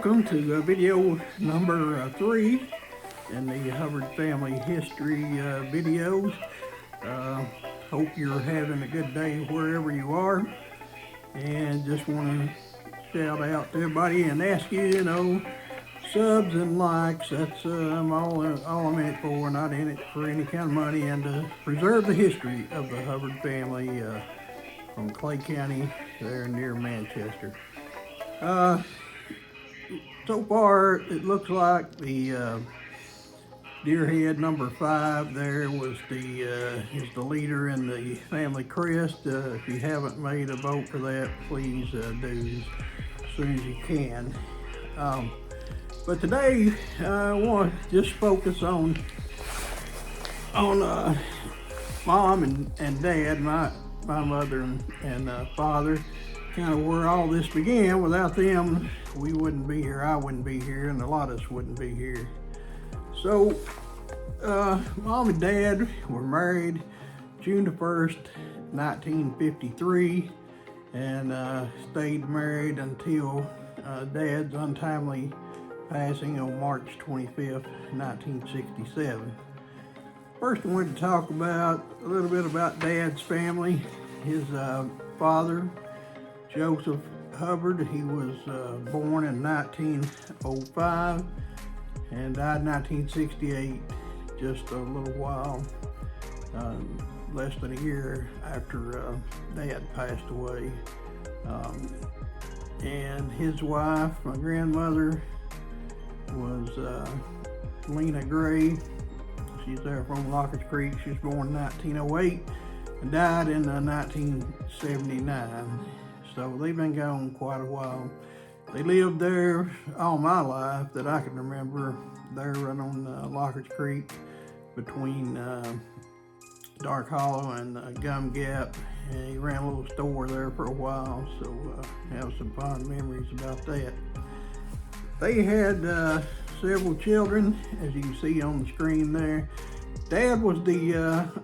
welcome to video number 3 in the Hubbard family history videos. Hope you're having a good day wherever you are, and just want to shout out to everybody and ask you, subs and likes. That's I'm all I'm in it for, not in it for any kind of money, and to preserve the history of the Hubbard family from Clay County there near Manchester. So far, it looks like the Deerhead number 5 there was is the leader in the family crest. If you haven't made a vote for that, please do as soon as you can. But today, I want to just focus on mom and dad, my mother and father. Kind of where all this began. Without them, we wouldn't be here, I wouldn't be here, and a lot of us wouldn't be here. So, mom and dad were married June the 1st, 1953, and stayed married until dad's untimely passing on March 25th, 1967. First, I wanted to talk a little bit about dad's family. His father, Joseph Hubbard, he was born in 1905 and died in 1968, just a little while, less than a year after Dad passed away. And his wife, my grandmother, was Lena Gray. She's there from Lockers Creek. She was born in 1908 and died in 1979. So they've been gone quite a while. They lived there all my life that I can remember, there right on Lockers Creek between Dark Hollow and Gum Gap. And he ran a little store there for a while, so have some fond memories about that. They had several children, as you can see on the screen there. Dad was the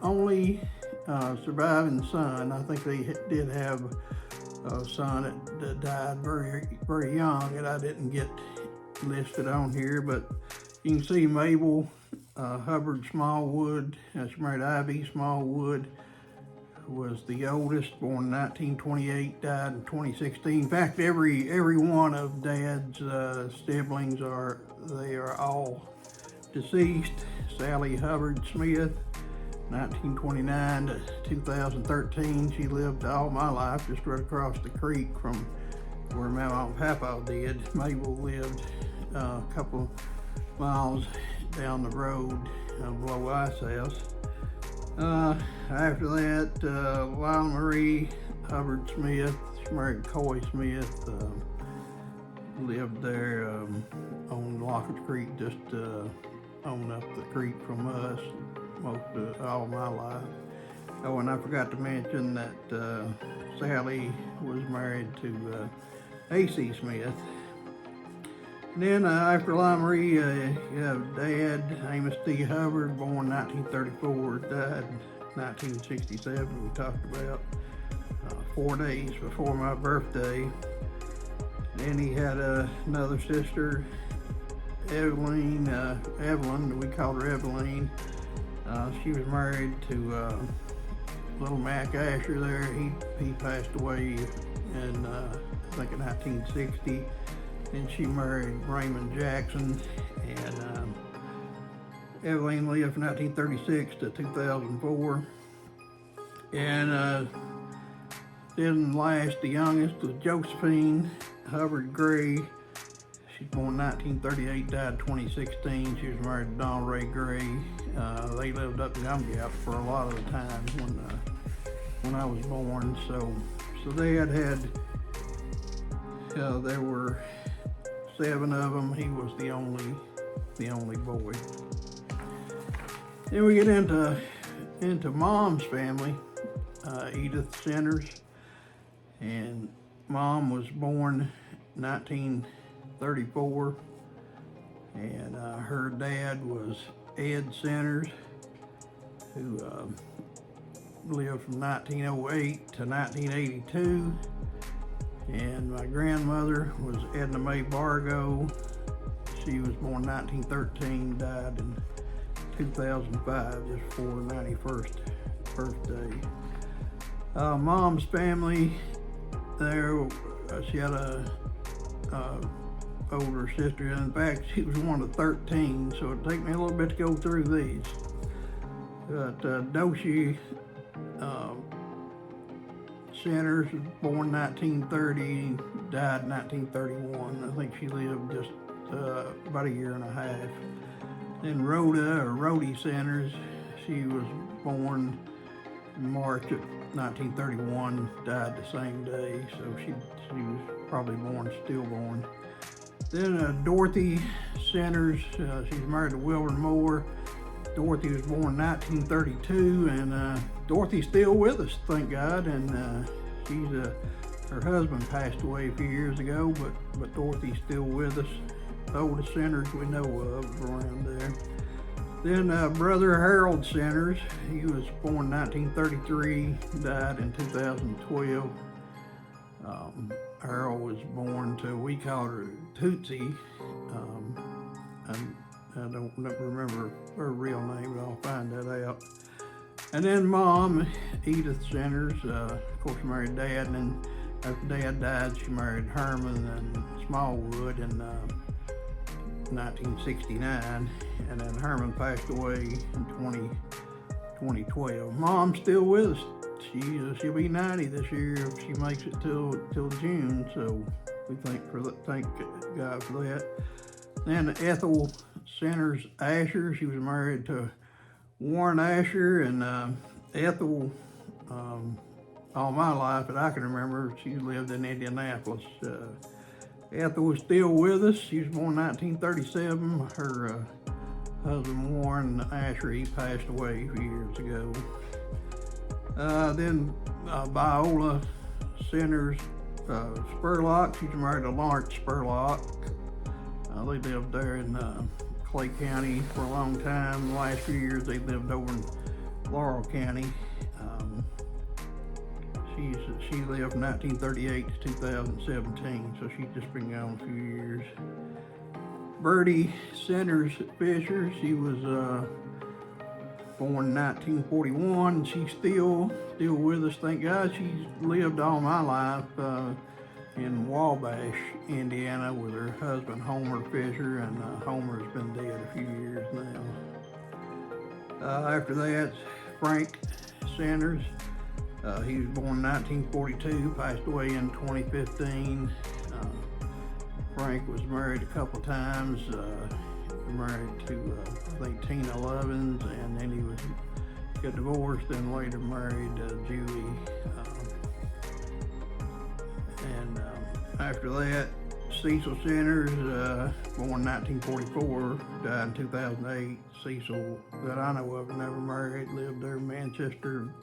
only surviving son. I think they did have a son that died very, very young, and I didn't get listed on here, but you can see Mabel Hubbard Smallwood, she married Ivy Smallwood, was the oldest, born in 1928, died in 2016. In fact, every one of Dad's siblings are all deceased. Sally Hubbard Smith, 1929 to 2013. She lived all my life just right across the creek from where Mama and Papa did. Mabel lived a couple miles down the road below Ice House. After that, Lyle Marie Hubbard Smith, she married Coy Smith, lived there on Lockers Creek, just on up the creek from us all my life. Oh, and I forgot to mention that Sally was married to A.C. Smith. And then after Lyle Marie, you have Dad, Amos T. Hubbard, born 1934, died 1967. We talked about 4 days before my birthday. Then he had another sister, Evelyn, we called her Evelyn. She was married to little Mac Asher there. He passed away in, I think in 1960. And she married Raymond Jackson, and Evelyn lived from 1936 to 2004. And then last, the youngest was Josephine Hubbard Gray. She's born 1938, died 2016. She was married to Don Ray Gray. They lived up in Gum Gap for a lot of the time when I was born. So they had there were 7 of them. He was the only boy. Then we get into Mom's family, Edith Centers, and Mom was born 1934, and her dad was Ed Centers, who lived from 1908 to 1982. And my grandmother was Edna Mae Bargo. She was born 1913, died in 2005, just before her 91st birthday. Mom's family, there, she had a older sister. In fact, she was one of 13, so it'd take me a little bit to go through these. But Doshi Centers was born 1930, died 1931. I think she lived just about a year and a half. Then Rhoda, or Rhodey Centers, she was born in March of 1931, died the same day, so she was probably stillborn. Then Dorothy Centers, she's married to Wilbur Moore. Dorothy was born 1932, and Dorothy's still with us, thank God. And her husband passed away a few years ago, but Dorothy's still with us. The oldest Centers we know of around there. Then Brother Harold Centers, he was born 1933, died in 2012. Harold was born to, we called her Tootsie. I don't remember her real name, but I'll find that out. And then Mom, Edith Centers, of course, married Dad, and then after Dad died, she married Herman and Smallwood in 1969, and then Herman passed away in 2012. Mom's still with us. She'll be 90 this year if she makes it till June, so we thank God for that. Then Ethel Centers Asher, she was married to Warren Asher, and Ethel, all my life that I can remember, she lived in Indianapolis. Ethel was still with us. She was born 1937. Her husband Warren Asher, he passed away a few years ago. Then Viola Centers Spurlock, she's married to Lawrence Spurlock. They lived there in Clay County for a long time. The last few years they lived over in Laurel County. She lived from 1938 to 2017, so she's just been gone a few years. Bertie Centers Fisher, she was born in 1941. She's still with us, thank God. She's lived all my life in Wabash, Indiana, with her husband Homer Fisher, and Homer's been dead a few years now. After that, Frank Centers. He was born in 1942, passed away in 2015. Frank was married a couple times. Married to, I think, Tina Lovins, and then he got divorced and later married Julie. And after that, Cecil Centers, born 1944, died in 2008. Cecil, that I know of, never married, lived there in Manchester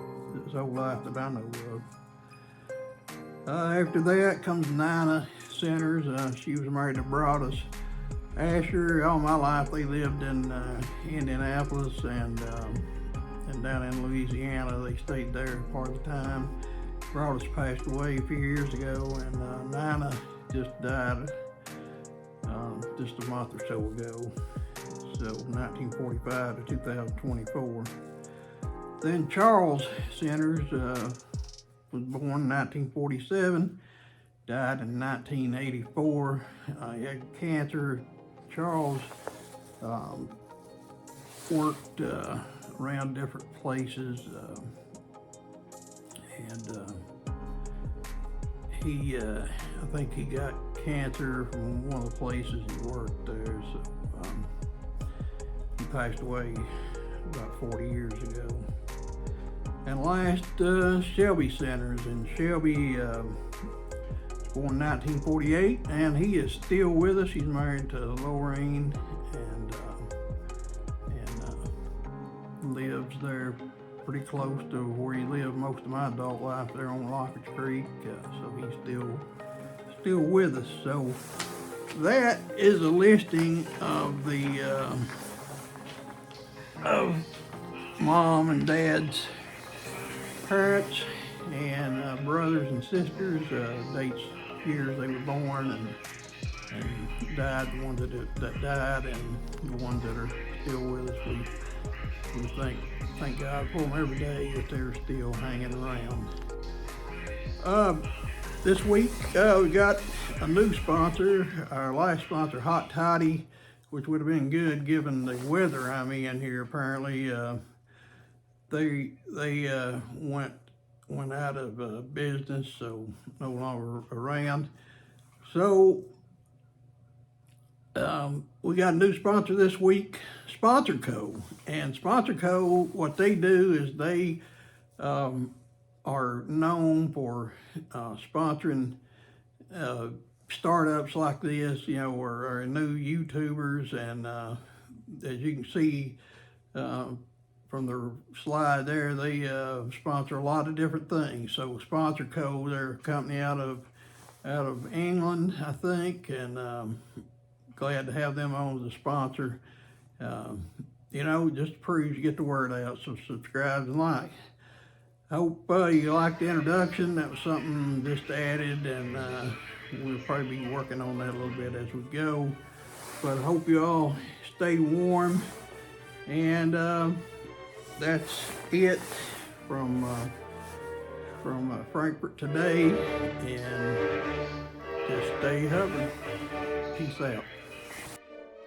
his whole life that I know of. After that comes Nina Centers. She was married to Broadus Asher. All my life they lived in Indianapolis and down in Louisiana. They stayed there part of the time. Broadus passed away a few years ago, and Nina just died just a month or so ago. So 1945 to 2024. Then Charles Centers was born in 1947, died in 1984. He had cancer. Charles worked around different places, and I think he got cancer from one of the places he worked there. So he passed away about 40 years ago. And last, Shelby Centers, and Shelby was born in 1948, and he is still with us. He's married to Lorraine, and lives there pretty close to where he lived most of my adult life, there on Lockers Creek. So he's still with us. So that is a listing of the of Mom and Dad's parents and brothers and sisters, dates years they were born and died, the ones that died and the ones that are still with us. We thank God for them every day that they're still hanging around. This week we got a new sponsor, our last sponsor, Hot Toddy, which would have been good given the weather I'm in here. Apparently, they went out of business, so no longer around. So we got a new sponsor this week, Sponsor Co. And Sponsor Co., what they do is they are known for sponsoring startups like this, or new YouTubers. And as you can see from the slide there, they sponsor a lot of different things. So Sponsor Co., they're a company out of England, I think, and glad to have them on as a sponsor. Just proves you get the word out. So subscribe and like. I hope you liked the introduction. That was something just added, and we'll probably be working on that a little bit as we go. But I hope you all stay warm, and that's it from Frankfurt today, and just stay hovering. Peace out.